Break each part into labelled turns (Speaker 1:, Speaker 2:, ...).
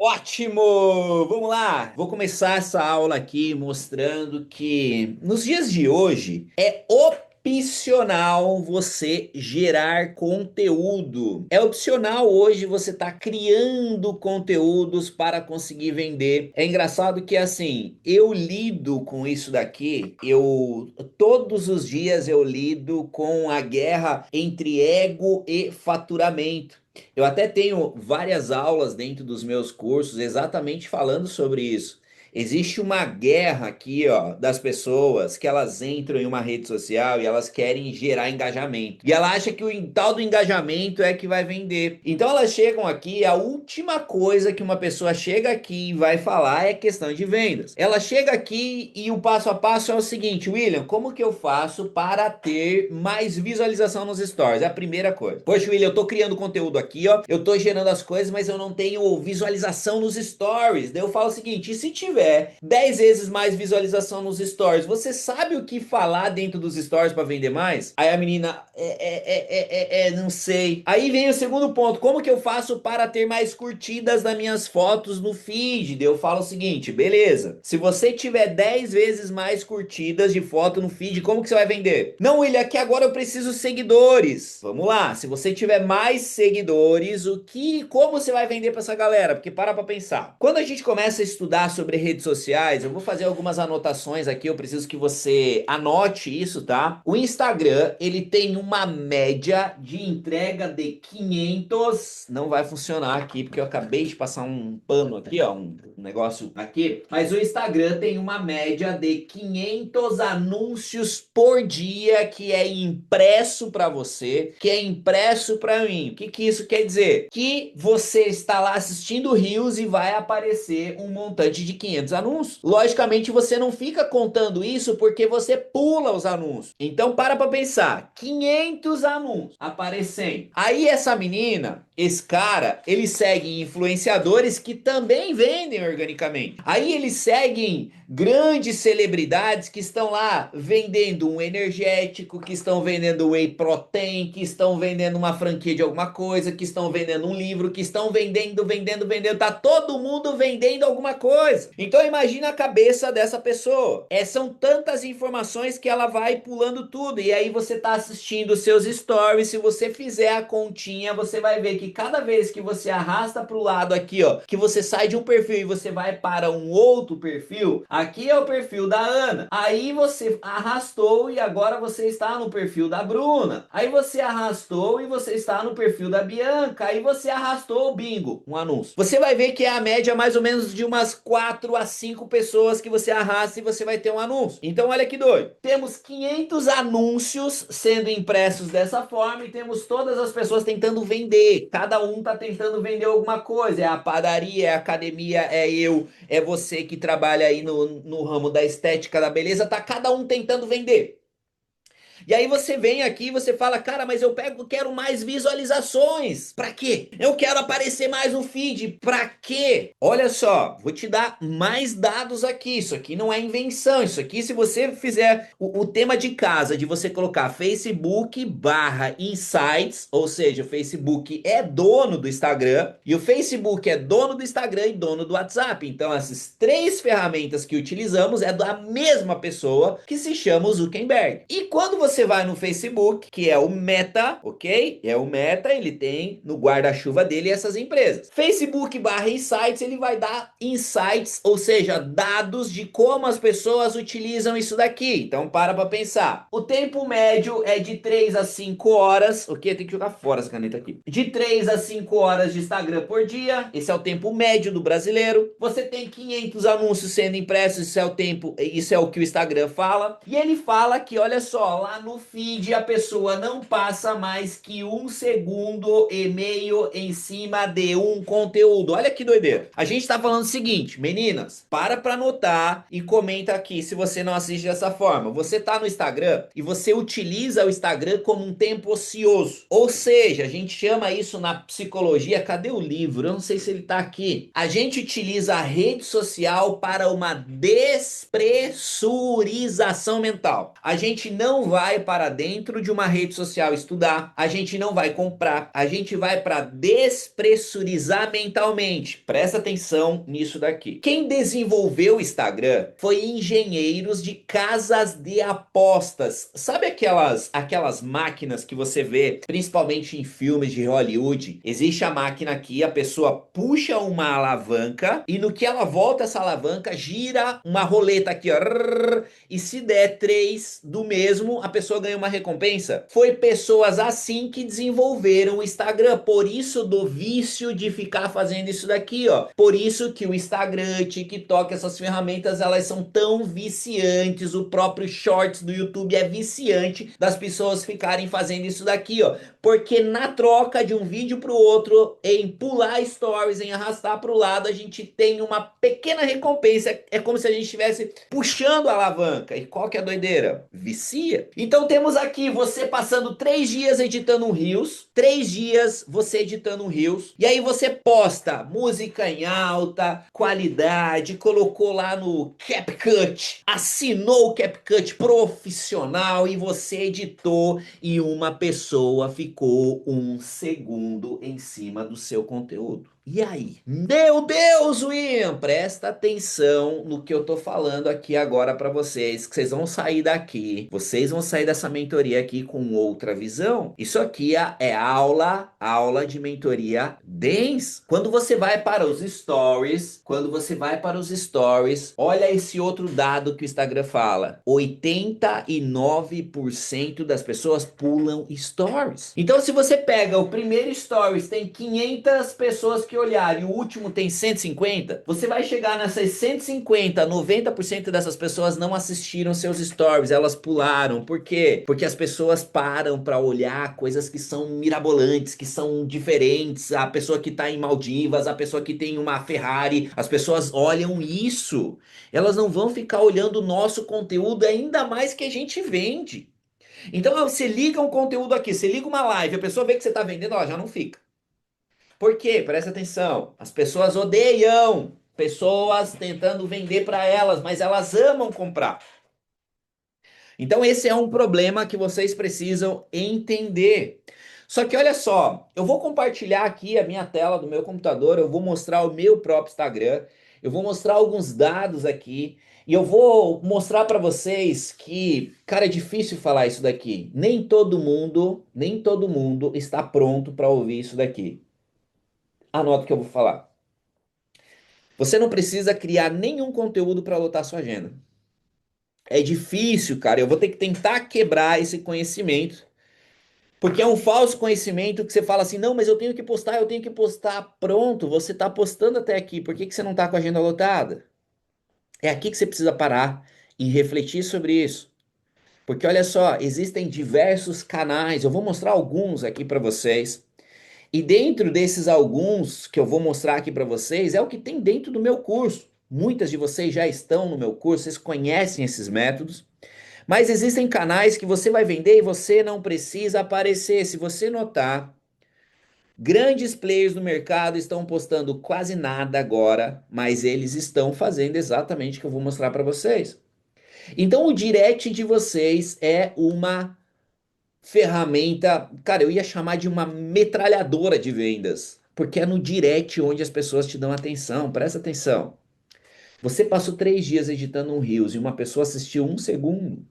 Speaker 1: Ótimo! Vamos lá! Vou começar essa aula aqui mostrando que nos dias de hoje é opcional você gerar conteúdo. É opcional hoje você estar criando conteúdos para conseguir vender. É engraçado que assim, eu lido com isso daqui, eu todos os dias eu lido com a guerra entre ego e faturamento. Eu até tenho várias aulas dentro dos meus cursos exatamente falando sobre isso. Existe uma guerra aqui, ó, das pessoas que elas entram em uma rede social e elas querem gerar engajamento. E ela acha que o tal do engajamento é que vai vender. Então elas chegam aqui, a última coisa que uma pessoa chega aqui e vai falar é questão de vendas. Ela chega aqui e o passo a passo é o seguinte: William, como que eu faço para ter mais visualização nos stories? É a primeira coisa. Poxa, William, eu tô criando conteúdo aqui, ó, eu tô gerando as coisas, mas eu não tenho visualização nos stories. Daí eu falo o seguinte: e se tiver 10 vezes mais visualização nos stories, você sabe o que falar dentro dos stories para vender mais? Aí a menina, não sei. Aí vem o segundo ponto: como que eu faço para ter mais curtidas das minhas fotos no feed? Daí eu falo o seguinte: beleza, se você tiver 10 vezes mais curtidas de foto no feed, como que você vai vender? Não, William, aqui agora eu preciso seguidores. Vamos lá, se você tiver mais seguidores, como você vai vender para essa galera? Porque para pensar. Quando a gente começa a estudar sobre redes sociais, eu vou fazer algumas anotações aqui, eu preciso que você anote isso, tá? O Instagram, ele tem uma média de entrega de 500, não vai funcionar aqui porque eu acabei de passar um pano aqui, ó, um negócio aqui, mas o Instagram tem uma média de 500 anúncios por dia que é impresso para você, que é impresso para mim. O que que isso quer dizer? Que você está lá assistindo Reels e vai aparecer um montante de 500 anúncios. Logicamente você não fica contando isso porque você pula os anúncios. Então para pensar, 500 anúncios aparecendo. Aí essa menina, esse cara, eles seguem influenciadores que também vendem organicamente. Aí eles seguem grandes celebridades que estão lá vendendo um energético, que estão vendendo whey protein, que estão vendendo uma franquia de alguma coisa, que estão vendendo um livro, que estão vendendo. Tá todo mundo vendendo alguma coisa. Então imagina a cabeça dessa pessoa. São tantas informações que ela vai pulando tudo. E aí você tá assistindo seus stories. Se você fizer a continha, você vai ver que cada vez que você arrasta pro lado aqui, ó, que você sai de um perfil e você vai para um outro perfil, aqui é o perfil da Ana. Aí você arrastou e agora você está no perfil da Bruna. Aí você arrastou e você está no perfil da Bianca. Aí você arrastou, bingo, um anúncio. Você vai ver que é a média mais ou menos de umas 4 a 5 pessoas que você arrasta e você vai ter um anúncio. Então olha que doido. Temos 500 anúncios sendo impressos dessa forma e temos todas as pessoas tentando vender. Cada um tá tentando vender alguma coisa. É a padaria, é a academia, é eu, é você que trabalha aí no ramo da estética, da beleza, tá cada um tentando vender. E aí você vem aqui e você fala, cara, mas quero mais visualizações. Pra quê? Eu quero aparecer mais no feed. Pra quê? Olha só, vou te dar mais dados aqui. Isso aqui não é invenção. Isso aqui, se você fizer o tema de casa, de você colocar Facebook barra Insights, ou seja, o Facebook é dono do Instagram, e o Facebook é dono do Instagram e dono do WhatsApp. Então, essas três ferramentas que utilizamos é da mesma pessoa que se chama o Zuckerberg. E quando você vai no Facebook, que é o Meta, ok? É o Meta, ele tem no guarda-chuva dele essas empresas. Facebook barra Insights, ele vai dar insights, ou seja, dados de como as pessoas utilizam isso daqui. Então para pensar. O tempo médio é de 3 a 5 horas, ok? Tem que jogar fora essa caneta aqui. De 3 a 5 horas de Instagram por dia, esse é o tempo médio do brasileiro. Você tem 500 anúncios sendo impressos, isso é o que o Instagram fala. E ele fala que, olha só, lá no feed a pessoa não passa mais que 1,5 segundos em cima de um conteúdo. Olha que doideira. A gente tá falando o seguinte, meninas, para anotar e comenta aqui se você não assiste dessa forma. Você tá no Instagram e você utiliza o Instagram como um tempo ocioso. Ou seja, a gente chama isso na psicologia, cadê o livro? Eu não sei se ele tá aqui. A gente utiliza a rede social para uma despressurização mental. A gente não vai vai para dentro de uma rede social estudar, a gente não vai comprar, a gente vai para despressurizar mentalmente. Presta atenção nisso daqui. Quem desenvolveu o Instagram foi engenheiros de casas de apostas. Sabe aquelas máquinas que você vê, principalmente em filmes de Hollywood? Existe a máquina aqui, a pessoa puxa uma alavanca e no que ela volta essa alavanca, gira uma roleta aqui, ó. E se der três do mesmo, a pessoa ganha uma recompensa. Foi pessoas assim que desenvolveram o Instagram. Por isso do vício de ficar fazendo isso daqui, ó. Por isso que o Instagram, TikTok, essas ferramentas, elas são tão viciantes. O próprio Shorts do YouTube é viciante das pessoas ficarem fazendo isso daqui, ó. Porque na troca de um vídeo para o outro, em pular stories, em arrastar para o lado, a gente tem uma pequena recompensa. É como se a gente estivesse puxando a alavanca. E qual que é a doideira? Vicia. Então temos aqui você passando 3 dias editando um Reels, 3 dias você editando um Reels, e aí você posta música em alta qualidade, colocou lá no CapCut, assinou o CapCut profissional e você editou e uma pessoa ficou um segundo em cima do seu conteúdo. E aí? Meu Deus, William, presta atenção no que eu tô falando aqui agora pra vocês, que vocês vão sair daqui, vocês vão sair dessa mentoria aqui com outra visão. Isso aqui é aula de mentoria dance. Quando você vai para os stories, olha esse outro dado que o Instagram fala. 89% das pessoas pulam stories. Então, se você pega o primeiro stories, tem 500 pessoas que olharam e o último tem 150, você vai chegar nessas 150, 90% dessas pessoas não assistiram seus stories, elas pularam. Por quê? Porque as pessoas param para olhar coisas que são mirabolantes, que são diferentes. A pessoa que tá em Maldivas, a pessoa que tem uma Ferrari, as pessoas olham isso. Elas não vão ficar olhando o nosso conteúdo, ainda mais que a gente vende. Então você liga um conteúdo aqui, você liga uma live, a pessoa vê que você tá vendendo, ela já não fica. Por quê? Presta atenção. As pessoas odeiam pessoas tentando vender para elas, mas elas amam comprar. Então esse é um problema que vocês precisam entender. Só que olha só, eu vou compartilhar aqui a minha tela do meu computador, eu vou mostrar o meu próprio Instagram, eu vou mostrar alguns dados aqui e eu vou mostrar para vocês que, cara, é difícil falar isso daqui. Nem todo mundo está pronto para ouvir isso daqui. Anota o que eu vou falar. Você não precisa criar nenhum conteúdo para lotar sua agenda. É difícil, cara. Eu vou ter que tentar quebrar esse conhecimento. Porque é um falso conhecimento que você fala assim, não, mas eu tenho que postar, eu tenho que postar. Pronto, você está postando até aqui. Por que que você não está com a agenda lotada? É aqui que você precisa parar e refletir sobre isso. Porque olha só, existem diversos canais. Eu vou mostrar alguns aqui para vocês. E dentro desses alguns que eu vou mostrar aqui para vocês, é o que tem dentro do meu curso. Muitas de vocês já estão no meu curso, vocês conhecem esses métodos. Mas existem canais que você vai vender e você não precisa aparecer. Se você notar, grandes players no mercado estão postando quase nada agora, mas eles estão fazendo exatamente o que eu vou mostrar para vocês. Então o direct de vocês é uma ferramenta, cara, eu ia chamar de uma metralhadora de vendas, porque é no direct onde as pessoas te dão atenção. Presta atenção. Você passou 3 dias editando um Reels e uma pessoa assistiu um segundo.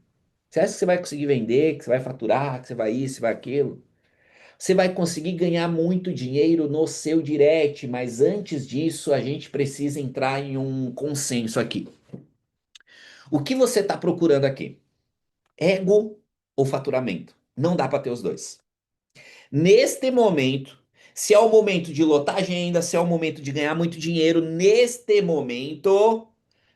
Speaker 1: Você acha que você vai conseguir vender, que você vai faturar, que você vai isso, vai aquilo? Você vai conseguir ganhar muito dinheiro no seu direct, mas antes disso a gente precisa entrar em um consenso aqui. O que você está procurando aqui? Ego ou faturamento? Não dá para ter os dois. Neste momento, se é o momento de lotar agenda, se é o momento de ganhar muito dinheiro, neste momento,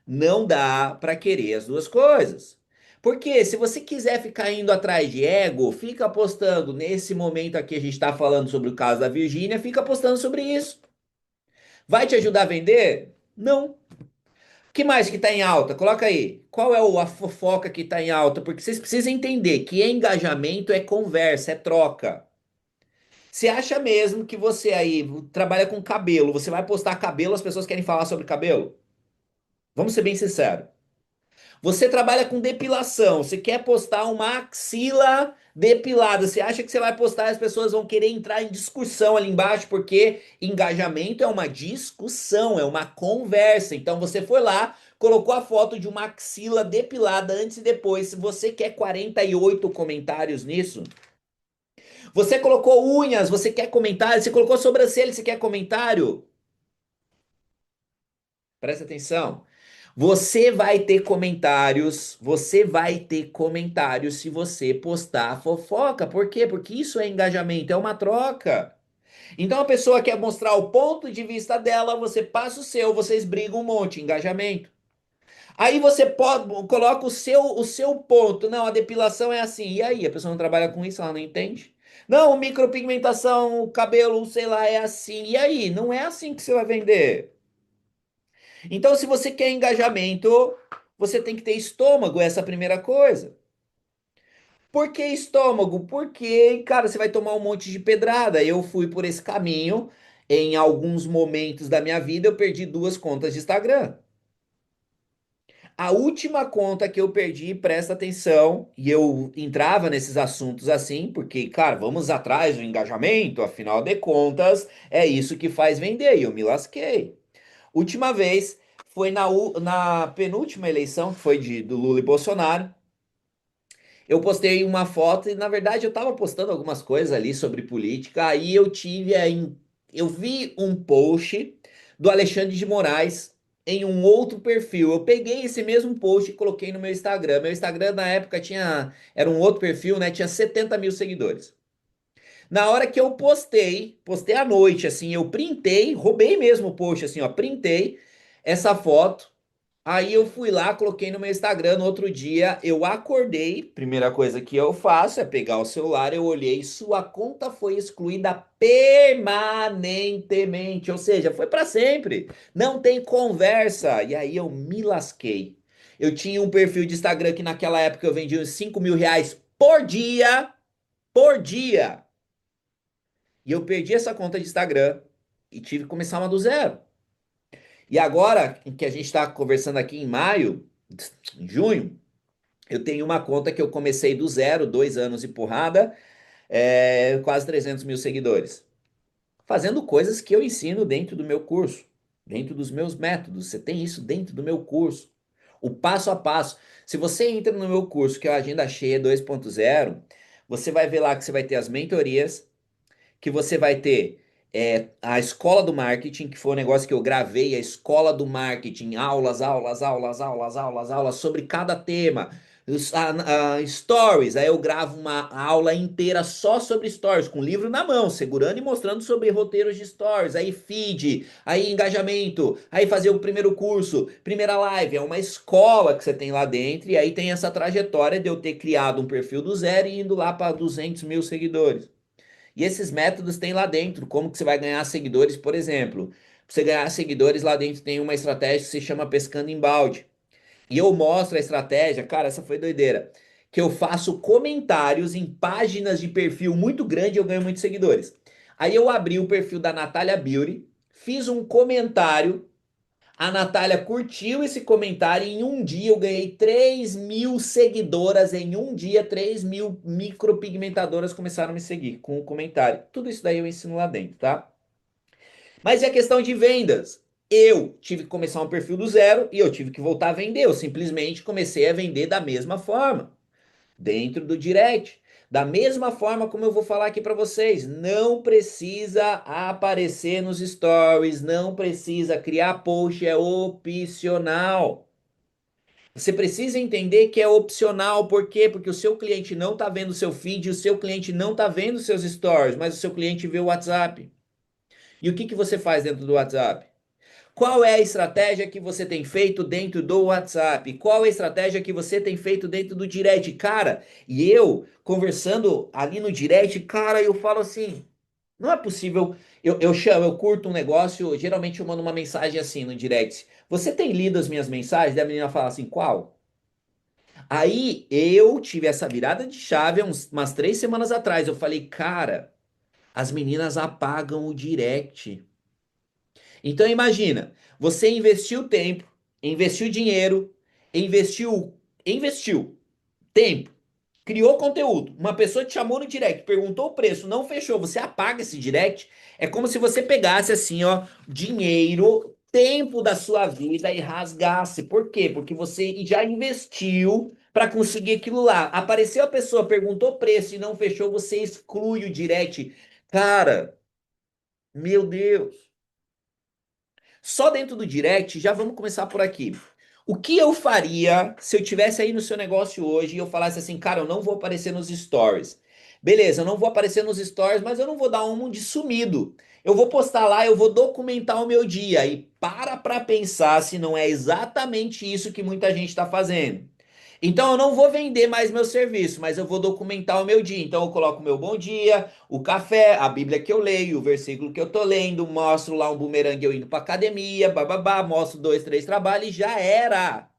Speaker 1: não dá para querer as duas coisas. Porque se você quiser ficar indo atrás de ego, fica apostando nesse momento aqui, a gente está falando sobre o caso da Virgínia, fica apostando sobre isso. Vai te ajudar a vender? Não. O que mais que está em alta? Coloca aí. Qual é a fofoca que está em alta? Porque vocês precisam entender que engajamento é conversa, é troca. Você acha mesmo que você aí trabalha com cabelo, você vai postar cabelo, as pessoas querem falar sobre cabelo? Vamos ser bem sinceros. Você trabalha com depilação, você quer postar uma axila depilada, você acha que você vai postar e as pessoas vão querer entrar em discussão ali embaixo, porque engajamento é uma discussão, é uma conversa. Então você foi lá, colocou a foto de uma axila depilada antes e depois. Se você quer 48 comentários nisso, você colocou unhas, você quer comentário, você colocou sobrancelha, você quer comentário? Presta atenção. Você vai ter comentários se você postar fofoca. Por quê? Porque isso é engajamento, é uma troca. Então a pessoa quer mostrar o ponto de vista dela, você passa o seu, vocês brigam um monte, engajamento. Aí você pode, coloca o seu ponto. Não, a depilação é assim. E aí, a pessoa não trabalha com isso, ela não entende. Não, micropigmentação, o cabelo, sei lá, é assim. E aí, não é assim que você vai vender. Então, se você quer engajamento, você tem que ter estômago, essa é a primeira coisa. Por que estômago? Porque, cara, você vai tomar um monte de pedrada. Eu fui por esse caminho. Em alguns momentos da minha vida, eu perdi duas contas de Instagram. A última conta que eu perdi, presta atenção, e eu entrava nesses assuntos assim, porque, cara, vamos atrás do engajamento, afinal de contas, é isso que faz vender, e eu me lasquei. Última vez foi na penúltima eleição, que foi do Lula e Bolsonaro. Eu postei uma foto e, na verdade, eu tava postando algumas coisas ali sobre política. Aí eu vi um post do Alexandre de Moraes em um outro perfil. Eu peguei esse mesmo post e coloquei no meu Instagram. Meu Instagram na época era um outro perfil, né? Tinha 70 mil seguidores. Na hora que eu postei à noite, assim, eu printei, roubei mesmo o post, assim, ó, printei essa foto. Aí eu fui lá, coloquei no meu Instagram. No outro dia eu acordei. Primeira coisa que eu faço é pegar o celular. Eu olhei, sua conta foi excluída permanentemente, ou seja, foi para sempre. Não tem conversa. E aí eu me lasquei. Eu tinha um perfil de Instagram que naquela época eu vendia uns 5 mil reais por dia. Por dia. E eu perdi essa conta de Instagram e tive que começar uma do zero. E agora, em que a gente está conversando aqui em maio, em junho, eu tenho uma conta que eu comecei do zero, 2 anos e porrada, quase 300 mil seguidores. Fazendo coisas que eu ensino dentro do meu curso, dentro dos meus métodos. Você tem isso dentro do meu curso. O passo a passo. Se você entra no meu curso, que é a Agenda Cheia 2.0, você vai ver lá que você vai ter as mentorias, que você vai ter a escola do marketing, que foi um negócio que eu gravei, a escola do marketing, aulas, aulas, aulas, aulas, aulas, aulas sobre cada tema. Stories, aí eu gravo uma aula inteira só sobre stories, com o livro na mão, segurando e mostrando sobre roteiros de stories, aí feed, aí engajamento, aí fazer o primeiro curso, primeira live, é uma escola que você tem lá dentro, e aí tem essa trajetória de eu ter criado um perfil do zero e indo lá para 200 mil seguidores. E esses métodos tem lá dentro, como que você vai ganhar seguidores, por exemplo. Pra você ganhar seguidores lá dentro tem uma estratégia que se chama pescando em balde. E eu mostro a estratégia, cara, essa foi doideira. Que eu faço comentários em páginas de perfil muito grande e eu ganho muitos seguidores. Aí eu abri o perfil da Natália Beauty, fiz um comentário, a Natália curtiu esse comentário e em um dia eu ganhei 3 mil seguidoras. Em um dia, 3 mil micropigmentadoras começaram a me seguir com o comentário. Tudo isso daí eu ensino lá dentro, tá? Mas e a questão de vendas? Eu tive que começar um perfil do zero e eu tive que voltar a vender. Eu simplesmente comecei a vender da mesma forma, dentro do direct. Da mesma forma como eu vou falar aqui para vocês, não precisa aparecer nos stories, não precisa criar post, é opcional. Você precisa entender que é opcional, por quê? Porque o seu cliente não está vendo o seu feed, o seu cliente não está vendo seus stories, mas o seu cliente vê o WhatsApp. E o que que você faz dentro do WhatsApp? Qual é a estratégia que você tem feito dentro do WhatsApp? Qual é a estratégia que você tem feito dentro do direct? Cara, e eu conversando ali no direct, cara, eu falo assim, não é possível. Eu curto um negócio, geralmente eu mando uma mensagem assim no direct. Você tem lido as minhas mensagens? Daí a menina fala assim, qual? Aí eu tive essa virada de chave umas 3 semanas atrás. Eu falei, cara, as meninas apagam o direct. Então imagina, você investiu tempo, investiu dinheiro, investiu tempo, criou conteúdo. Uma pessoa te chamou no direct, perguntou o preço, não fechou, você apaga esse direct. É como se você pegasse assim, ó, dinheiro, tempo da sua vida e rasgasse. Por quê? Porque você já investiu para conseguir aquilo lá. Apareceu a pessoa, perguntou o preço e não fechou, você exclui o direct. Cara, meu Deus. Só dentro do direct, já vamos começar por aqui. O que eu faria se eu tivesse aí no seu negócio hoje e eu falasse assim, cara, eu não vou aparecer nos stories. Beleza, eu não vou aparecer nos stories, mas eu não vou dar um de sumido. Eu vou postar lá, eu vou documentar o meu dia e para pensar se não é exatamente isso que muita gente está fazendo. Então eu não vou vender mais meu serviço, mas eu vou documentar o meu dia. Então eu coloco o meu bom dia, o café, a Bíblia que eu leio, o versículo que eu tô lendo, mostro lá um bumerangue eu indo pra academia, bababá, mostro dois, três trabalhos e já era.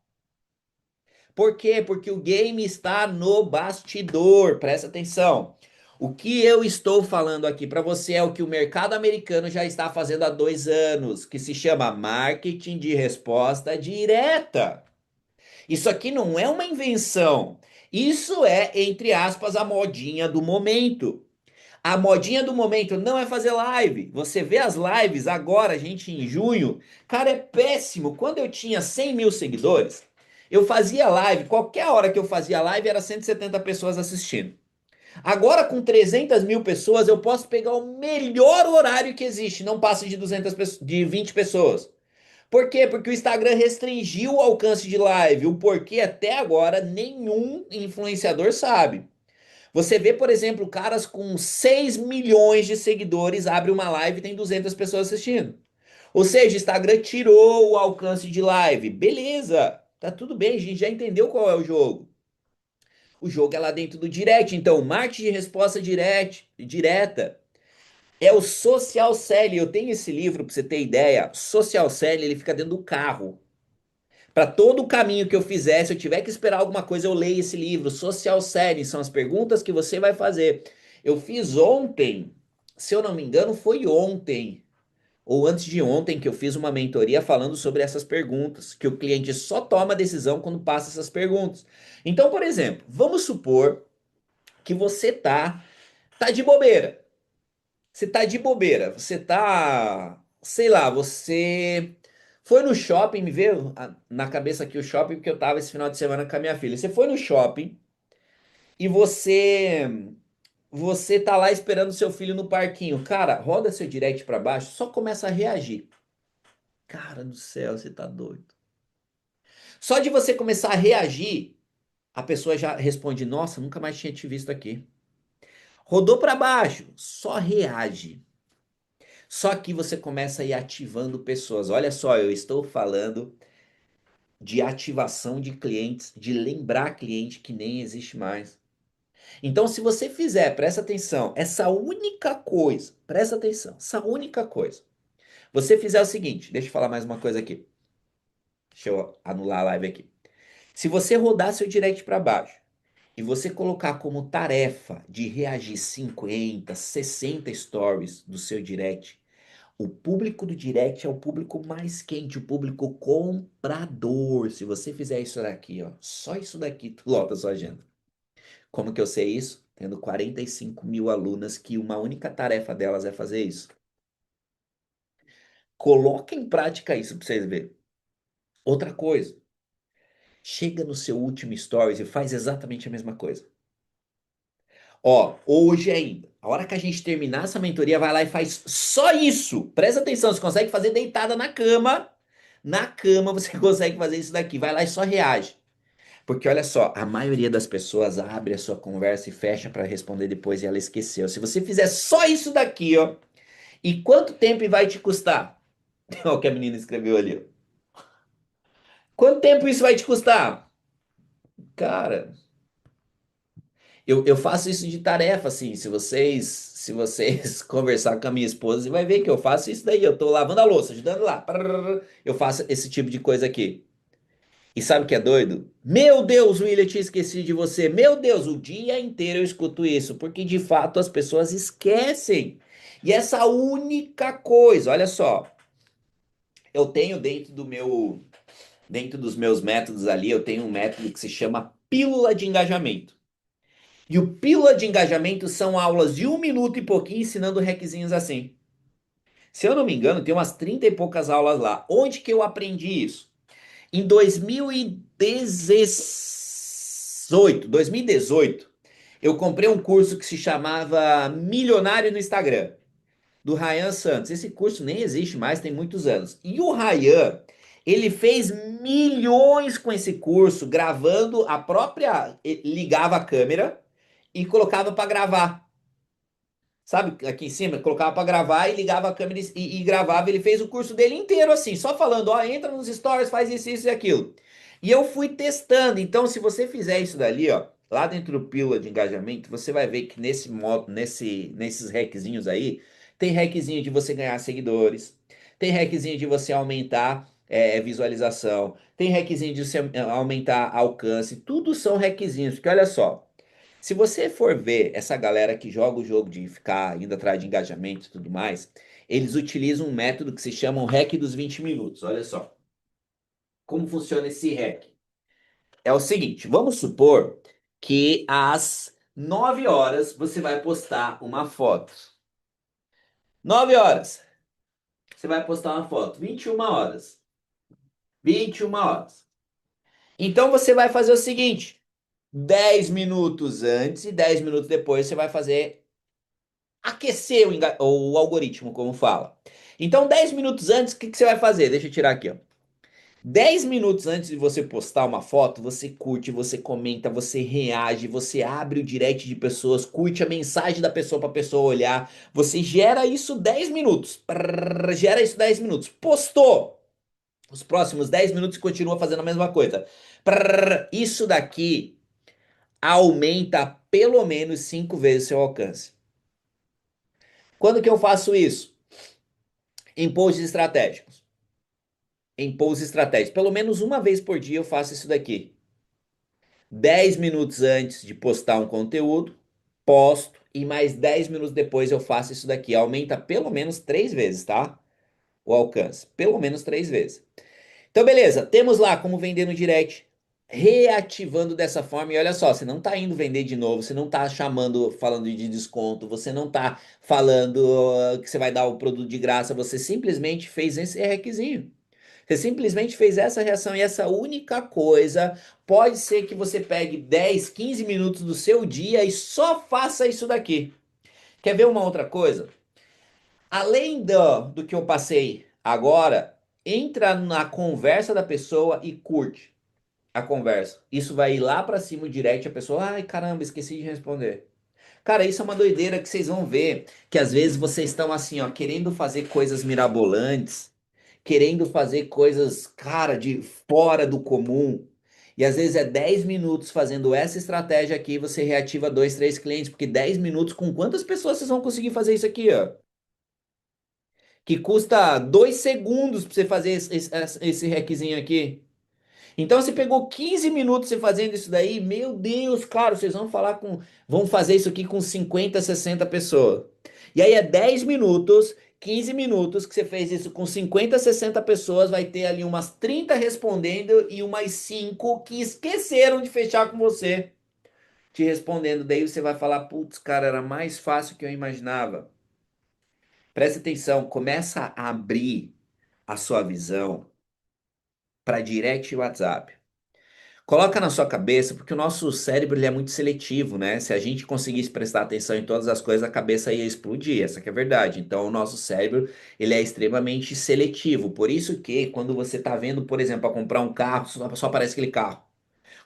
Speaker 1: Por quê? Porque o game está no bastidor, presta atenção. O que eu estou falando aqui para você é o que o mercado americano já está fazendo há 2 anos, que se chama marketing de resposta direta. Isso aqui não é uma invenção. Isso é, entre aspas, a modinha do momento. A modinha do momento não é fazer live. Você vê as lives agora, gente, em junho. Cara, é péssimo. Quando eu tinha 100 mil seguidores, eu fazia live. Qualquer hora que eu fazia live era 170 pessoas assistindo. Agora, com 300 mil pessoas, eu posso pegar o melhor horário que existe. Não passa de 200, de 20 pessoas. Por quê? Porque o Instagram restringiu o alcance de live. O porquê até agora nenhum influenciador sabe. Você vê, por exemplo, caras com 6 milhões de seguidores abre uma live e tem 200 pessoas assistindo. Ou seja, o Instagram tirou o alcance de live. Beleza, tá tudo bem, a gente já entendeu qual é o jogo. O jogo é lá dentro do direct. Então, marketing de resposta direta é o social selling. Eu tenho esse livro para você ter ideia. Social selling, ele fica dentro do carro. Para todo o caminho que eu fizer, se eu tiver que esperar alguma coisa, eu leio esse livro. Social Selling são as perguntas que você vai fazer. Eu fiz ontem, se eu não me engano, foi ontem ou antes de ontem que eu fiz uma mentoria falando sobre essas perguntas, que o cliente só toma decisão quando passa essas perguntas. Então, por exemplo, vamos supor que você tá de bobeira. Você tá de bobeira, você tá, sei lá, você foi no shopping, me veio na cabeça aqui o shopping, porque eu tava esse final de semana com a minha filha. Você foi no shopping e você tá lá esperando seu filho no parquinho. Cara, roda seu direct pra baixo, só começa a reagir. Cara do céu, você tá doido. Só de você começar a reagir, a pessoa já responde: "Nossa, nunca mais tinha te visto aqui". Rodou pra baixo, só reage. Só que você começa a ir ativando pessoas. Olha só, eu estou falando de ativação de clientes, de lembrar cliente que nem existe mais. Então, se você fizer, presta atenção, essa única coisa, presta atenção, essa única coisa. Você fizer o seguinte, deixa eu falar mais uma coisa aqui. Deixa eu anular a live aqui. Se você rodar seu direct para baixo e você colocar como tarefa de reagir 50, 60 stories do seu direct, o público do direct é o público mais quente, o público comprador. Se você fizer isso daqui, ó, só isso daqui, tu lota a sua agenda. Como que eu sei isso? Tendo 45 mil alunas que uma única tarefa delas é fazer isso. Coloca em prática isso para vocês verem. Outra coisa, chega no seu último stories e faz exatamente a mesma coisa. Ó, hoje ainda, a hora que a gente terminar essa mentoria, vai lá e faz só isso. Presta atenção, você consegue fazer deitada na cama. Na cama você consegue fazer isso daqui. Vai lá e só reage. Porque olha só, a maioria das pessoas abre a sua conversa e fecha para responder depois e ela esqueceu. Se você fizer só isso daqui, ó, e quanto tempo vai te custar? Olha o que a menina escreveu ali, ó. Quanto tempo isso vai te custar? Cara, eu faço isso de tarefa, assim. Se vocês conversar com a minha esposa, você vai ver que eu faço isso daí. Eu tô lavando a louça, ajudando lá. Eu faço esse tipo de coisa aqui. E sabe o que é doido? Meu Deus, William, eu tinha esquecido de você. Meu Deus, o dia inteiro eu escuto isso, porque de fato as pessoas esquecem. E essa única coisa, olha só, eu tenho dentro dentro dos meus métodos ali, eu tenho um método que se chama pílula de engajamento. E o pílula de engajamento são aulas de 1 minuto e pouquinho ensinando hackzinhos assim. Se eu não me engano, tem umas 30 e poucas aulas lá. Onde que eu aprendi isso? Em 2018, eu comprei um curso que se chamava Milionário no Instagram, do Ryan Santos. Esse curso nem existe mais, tem muitos anos. E o Ryan, ele fez milhões com esse curso, gravando a própria. Ligava a câmera e colocava para gravar. Sabe, aqui em cima, colocava para gravar e ligava a câmera e gravava. Ele fez o curso dele inteiro assim, só falando: ó, entra nos stories, faz isso e aquilo. E eu fui testando. Então, se você fizer isso dali, ó, lá dentro do pílula de engajamento, você vai ver que nesse modo, nesses hackzinhos aí, tem hackzinho de você ganhar seguidores, tem hackzinho de você aumentar visualização, tem hackzinho de você aumentar alcance. Tudo são hackzinhos, porque olha só. Se você for ver essa galera que joga o jogo de ficar indo atrás de engajamento e tudo mais, eles utilizam um método que se chama o hack dos 20 minutos. Olha só, como funciona esse hack? É o seguinte, vamos supor que às 9 horas você vai postar uma foto. 9 horas, você vai postar uma foto. 21 horas. 21 horas. Então você vai fazer o seguinte, 10 minutos antes e 10 minutos depois você vai fazer aquecer o algoritmo, como fala. Então, 10 minutos antes, o que você vai fazer? Deixa eu tirar aqui, ó. 10 minutos antes de você postar uma foto, você curte, você comenta, você reage, você abre o direct de pessoas, curte a mensagem da pessoa para a pessoa olhar. Você gera isso 10 minutos. Gera isso 10 minutos. Postou. Os próximos 10 minutos continua fazendo a mesma coisa. Isso daqui aumenta pelo menos 5 vezes seu alcance. Quando que eu faço isso? Em posts estratégicos. Em posts estratégicos. Pelo menos uma vez por dia eu faço isso daqui. 10 minutos antes de postar um conteúdo, posto. E mais 10 minutos depois eu faço isso daqui. Aumenta pelo menos 3 vezes, tá? O alcance. Pelo menos 3 vezes. Então, beleza. Temos lá como vender no direct. Reativando dessa forma. E olha só, você não tá indo vender de novo. Você não tá chamando, falando de desconto. Você não tá falando que você vai dar o produto de graça. Você simplesmente fez esse requisito. Você simplesmente fez essa reação e essa única coisa pode ser que você pegue 10, 15 minutos do seu dia e só faça isso daqui. Quer ver uma outra coisa? Além do que eu passei agora, entra na conversa da pessoa e curte a conversa. Isso vai ir lá pra cima o direct, a pessoa, ai caramba, esqueci de responder. Cara, isso é uma doideira que vocês vão ver, que às vezes vocês estão assim, ó, querendo fazer coisas mirabolantes, querendo fazer coisas, cara, de fora do comum. E às vezes é 10 minutos fazendo essa estratégia aqui, você reativa dois, três clientes, porque 10 minutos, com quantas pessoas vocês vão conseguir fazer isso aqui, ó? Que custa 2 segundos pra você fazer esse hackzinho aqui. Então você pegou 15 minutos você fazendo isso daí, meu Deus, claro, vocês vão fazer isso aqui com 50, 60 pessoas. E aí é 10 minutos, 15 minutos que você fez isso com 50, 60 pessoas, vai ter ali umas 30 respondendo e umas 5 que esqueceram de fechar com você, te respondendo. Daí você vai falar, putz, cara, era mais fácil que eu imaginava. Presta atenção, começa a abrir a sua visão para direct e WhatsApp. Coloca na sua cabeça, porque o nosso cérebro ele é muito seletivo, né? Se a gente conseguisse prestar atenção em todas as coisas, a cabeça ia explodir, essa que é a verdade. Então, o nosso cérebro, ele é extremamente seletivo. Por isso que quando você tá vendo, por exemplo, a comprar um carro, só aparece aquele carro.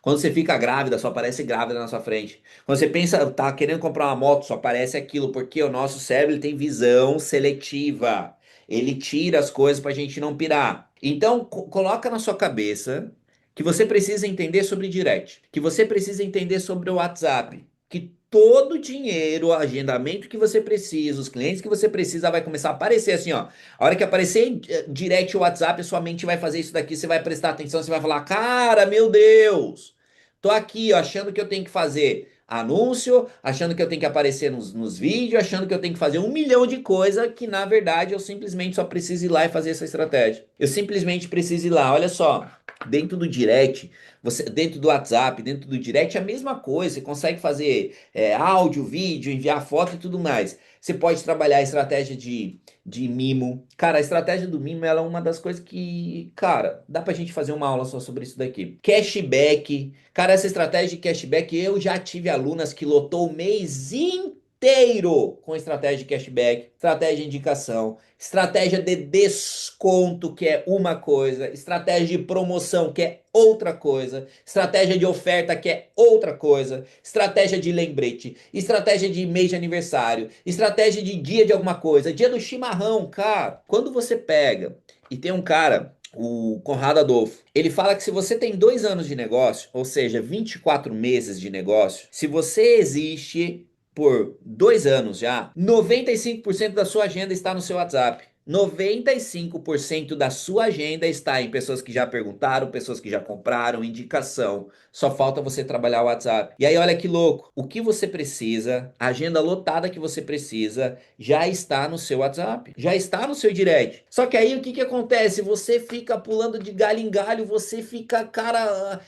Speaker 1: Quando você fica grávida, só aparece grávida na sua frente. Quando você pensa, tá querendo comprar uma moto, só aparece aquilo, porque o nosso cérebro ele tem visão seletiva. Ele tira as coisas pra gente não pirar. Então, coloca na sua cabeça que você precisa entender sobre direct, que você precisa entender sobre o WhatsApp, que todo o dinheiro, o agendamento que você precisa, os clientes que você precisa vai começar a aparecer assim, ó. A hora que aparecer direct o WhatsApp, a sua mente vai fazer isso daqui, você vai prestar atenção, você vai falar: "Cara, meu Deus, tô aqui, ó, achando que eu tenho que fazer anúncio, achando que eu tenho que aparecer nos vídeos, achando que eu tenho que fazer 1 milhão de coisas que na verdade eu simplesmente só preciso ir lá e fazer essa estratégia. Eu simplesmente preciso ir lá, olha só. Dentro do direct, você, dentro do WhatsApp, dentro do direct, é a mesma coisa. Você consegue fazer áudio, vídeo, enviar foto e tudo mais. Você pode trabalhar a estratégia de mimo. Cara, a estratégia do mimo ela é uma das coisas que, cara, dá pra gente fazer uma aula só sobre isso daqui. Cashback. Cara, essa estratégia de cashback, eu já tive alunas que lotou o mês inteiro com estratégia de cashback, estratégia de indicação, estratégia de desconto, que é uma coisa, estratégia de promoção, que é outra coisa, estratégia de oferta, que é outra coisa, estratégia de lembrete, estratégia de mês de aniversário, estratégia de dia de alguma coisa, dia do chimarrão, cara. Quando você pega e tem um cara, o Conrado Adolfo, ele fala que se você tem 2 anos de negócio, ou seja, 24 meses de negócio, se você existe por 2 anos já, 95% da sua agenda está no seu WhatsApp. 95% da sua agenda está em pessoas que já perguntaram, pessoas que já compraram, indicação. Só falta você trabalhar o WhatsApp. E aí, olha que louco. O que você precisa, a agenda lotada que você precisa, já está no seu WhatsApp. Já está no seu direct. Só que aí o que que acontece? Você fica pulando de galho em galho, você fica, cara,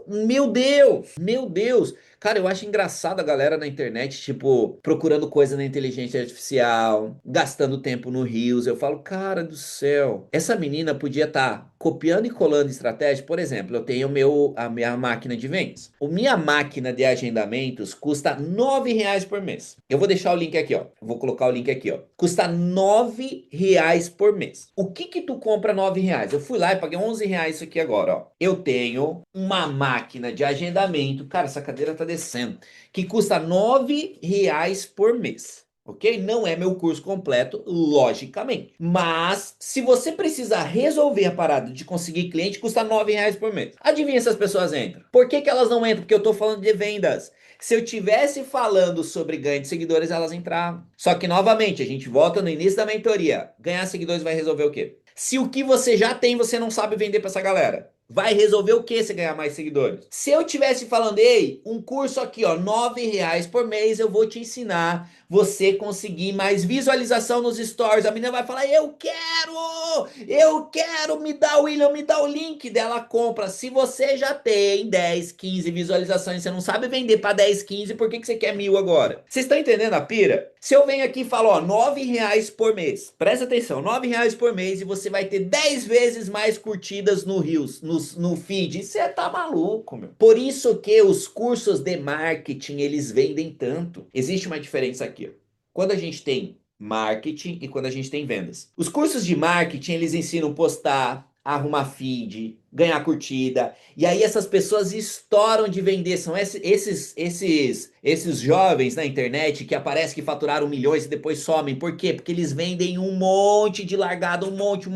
Speaker 1: meu Deus, meu Deus. Cara, eu acho engraçado a galera na internet, tipo, procurando coisa na inteligência artificial, gastando tempo no Reels. Eu falo, cara do céu, essa menina podia estar copiando e colando estratégia. Por exemplo, eu tenho a minha máquina de vendas. A minha máquina de agendamentos custa R$ 9 por mês. Eu vou deixar o link aqui, ó. Eu vou colocar o link aqui, ó. Custa R$ 9 por mês. O que que tu compra R$ 9? Eu fui lá e paguei R$ 11 isso aqui agora, ó. Eu tenho uma máquina de agendamento. Cara, essa cadeira tá descendo. Que custa R$ 9 por mês. Ok? Não é meu curso completo, logicamente. Mas, se você precisar resolver a parada de conseguir cliente, custa R$ 9 por mês. Adivinha se as pessoas entram? Por que que elas não entram? Porque eu tô falando de vendas. Se eu tivesse falando sobre ganho de seguidores, elas entravam. Só que, novamente, a gente volta no início da mentoria. Ganhar seguidores vai resolver o quê? Se o que você já tem, você não sabe vender para essa galera. Vai resolver o que você ganhar mais seguidores? Se eu tivesse falando, ei, um curso aqui, ó, R$ 9 por mês, eu vou te ensinar você conseguir mais visualização nos stories. A menina vai falar, eu quero, me dá o William, me dá o link dela, compra. Se você já tem 10, 15 visualizações, você não sabe vender para 10, 15, por que que você quer 1.000 agora? Vocês estão entendendo a pira? Se eu venho aqui e falo, ó, R$ 9 por mês, presta atenção, R$ 9 por mês e você vai ter 10 vezes mais curtidas no Reels, no feed, você tá maluco, meu. Por isso que os cursos de marketing, eles vendem tanto. Existe uma diferença aqui, ó. Quando a gente tem marketing e quando a gente tem vendas. Os cursos de marketing, eles ensinam postar, arrumar feed, ganhar curtida. E aí essas pessoas estouram de vender. São esses jovens na internet que aparecem que faturaram milhões e depois somem. Por quê? Porque eles vendem um monte de largada, um monte,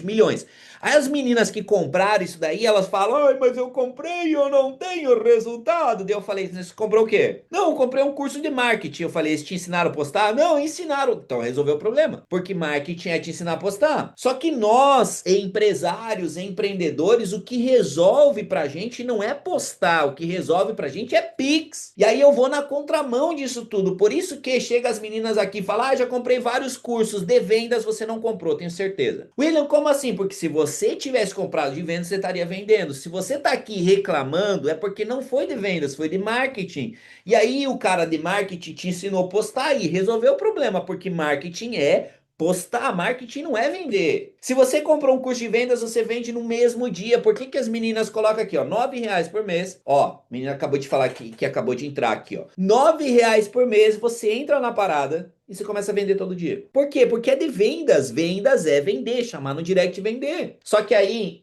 Speaker 1: milhões. Aí as meninas que compraram isso daí, elas falam, ai, mas eu comprei e eu não tenho resultado. Daí eu falei, você comprou o quê? Não, eu comprei um curso de marketing. Eu falei, eles te ensinaram a postar? Não, ensinaram. Então resolveu o problema. Porque marketing é te ensinar a postar. Só que nós, empresários, empreendedores, o que resolve pra gente não é postar. O que resolve pra gente é Pix. E aí eu vou na contramão disso tudo. Por isso que chega as meninas aqui e falam, ah, já comprei vários cursos de vendas, você não comprou, tenho certeza. William, como assim? Porque se você tivesse comprado de vendas, você estaria vendendo. Se você tá aqui reclamando, é porque não foi de vendas, foi de marketing. E aí o cara de marketing te ensinou a postar e resolveu o problema, porque marketing é postar, marketing não é vender. Se você comprou um curso de vendas, você vende no mesmo dia. Por que que as meninas colocam aqui, ó, R$ 9 por mês? Ó, a menina acabou de falar aqui, que acabou de entrar aqui, ó. R$ 9 por mês, você entra na parada e você começa a vender todo dia. Por quê? Porque é de vendas. Vendas é vender, chamar no direct vender. Só que aí,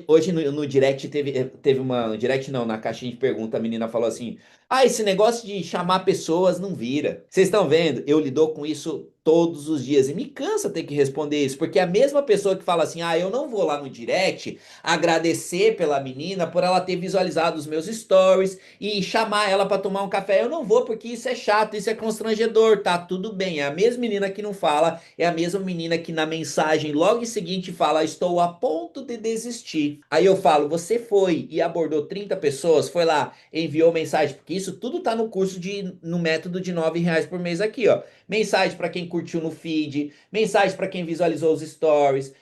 Speaker 1: hoje no direct teve uma. No direct não, na caixinha de pergunta, a menina falou assim: ah, esse negócio de chamar pessoas não vira. Vocês estão vendo? Eu lido com isso todos os dias e me cansa ter que responder isso, porque a mesma pessoa que fala assim, ah, eu não vou lá no direct agradecer pela menina por ela ter visualizado os meus stories e chamar ela para tomar um café, eu não vou porque isso é chato, isso é constrangedor, tá tudo bem. É a mesma menina que não fala, é a mesma menina que na mensagem logo em seguinte fala, estou a ponto de desistir. Aí eu falo, você foi e abordou 30 pessoas, foi lá, enviou mensagem, porque isso tudo tá no curso no método de R$ 9 por mês aqui, ó. Mensagem para quem curtiu no feed, mensagem para quem visualizou os stories,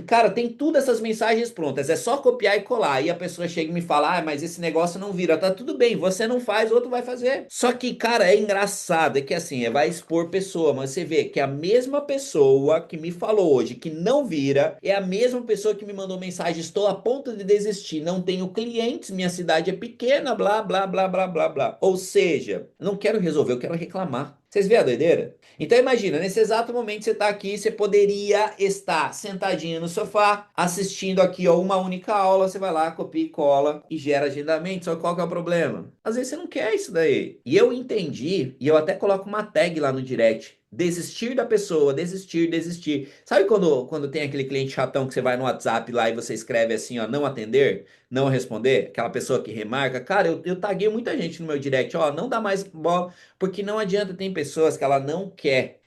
Speaker 1: Cara, tem tudo essas mensagens prontas, é só copiar e colar. E a pessoa chega e me fala, ah, mas esse negócio não vira. Tá tudo bem, você não faz, outro vai fazer. Só que, cara, é engraçado, é que assim, vai expor pessoa, mas você vê que a mesma pessoa que me falou hoje que não vira, é a mesma pessoa que me mandou mensagem, estou a ponto de desistir, não tenho clientes, minha cidade é pequena, blá, blá, blá, blá, blá, blá. Ou seja, não quero resolver, eu quero reclamar. Vocês veem a doideira? Então imagina, nesse exato momento você está aqui, você poderia estar sentadinho no sofá, assistindo aqui ó, uma única aula, você vai lá, copia e cola e gera agendamento. Só que qual que é o problema? Às vezes você não quer isso daí. E eu entendi, e eu até coloco uma tag lá no direct. Desistir da pessoa, desistir, desistir. Sabe quando tem aquele cliente chatão que você vai no WhatsApp lá e você escreve assim, ó, não atender, não responder? Aquela pessoa que remarca. Cara, eu taguei muita gente no meu direct, ó, não dá mais bola. Porque não adianta, tem pessoas que ela não quer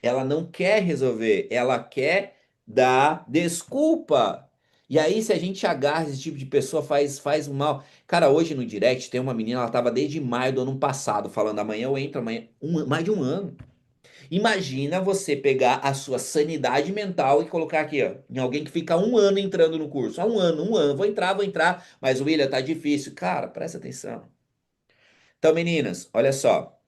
Speaker 1: resolver, ela quer dar desculpa. E aí, se a gente agarra esse tipo de pessoa, faz mal. Cara, hoje no direct tem uma menina, ela tava desde maio do ano passado falando, amanhã eu entro, amanhã, mais de um ano. Imagina você pegar a sua sanidade mental e colocar aqui, ó, em alguém que fica um ano entrando no curso. Há um ano, vou entrar, mas William, tá difícil. Cara, presta atenção. Então, meninas, olha só.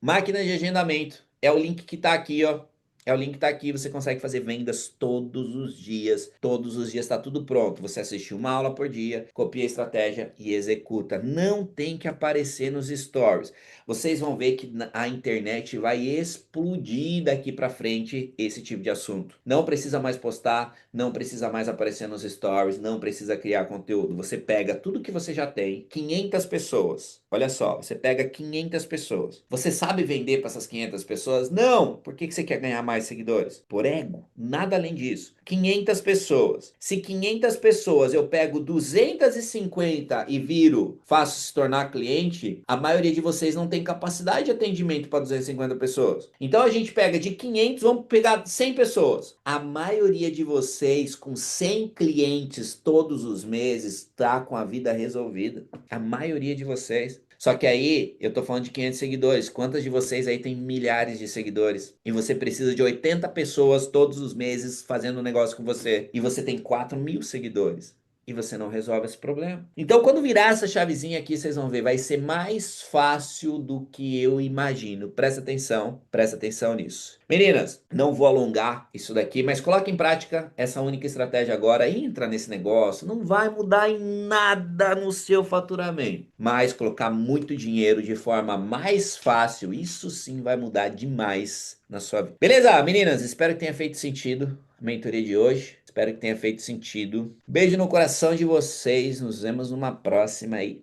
Speaker 1: Máquina de agendamento. É o link que tá aqui, ó. É o link que tá aqui. Você consegue fazer vendas todos os dias. Todos os dias tá tudo pronto. Você assiste uma aula por dia, copia a estratégia e executa. Não tem que aparecer nos stories. Vocês vão ver que a internet vai explodir daqui pra frente esse tipo de assunto. Não precisa mais postar, não precisa mais aparecer nos stories, não precisa criar conteúdo. Você pega tudo que você já tem, 500 pessoas. Olha só, você pega 500 pessoas. Você sabe vender para essas 500 pessoas? Não! Por que você quer ganhar mais seguidores? Por ego. Nada além disso. 500 pessoas. Se 500 pessoas eu pego 250 e viro, faço se tornar cliente, a maioria de vocês não tem capacidade de atendimento para 250 pessoas. Então a gente pega de 500, vamos pegar 100 pessoas. A maioria de vocês com 100 clientes todos os meses tá com a vida resolvida. A maioria de vocês. Só que aí, eu tô falando de 500 seguidores. Quantas de vocês aí tem milhares de seguidores? E você precisa de 80 pessoas todos os meses fazendo um negócio com você. E você tem 4.000 seguidores. E você não resolve esse problema. Então, quando virar essa chavezinha aqui, vocês vão ver, vai ser mais fácil do que eu imagino. Presta atenção nisso. Meninas, não vou alongar isso daqui, mas coloque em prática essa única estratégia agora. Entra nesse negócio, não vai mudar em nada no seu faturamento, mas colocar muito dinheiro de forma mais fácil, isso sim vai mudar demais na sua vida. Beleza, meninas? Espero que tenha feito sentido a mentoria de hoje. Espero que tenha feito sentido. Beijo no coração de vocês. Nos vemos numa próxima aí.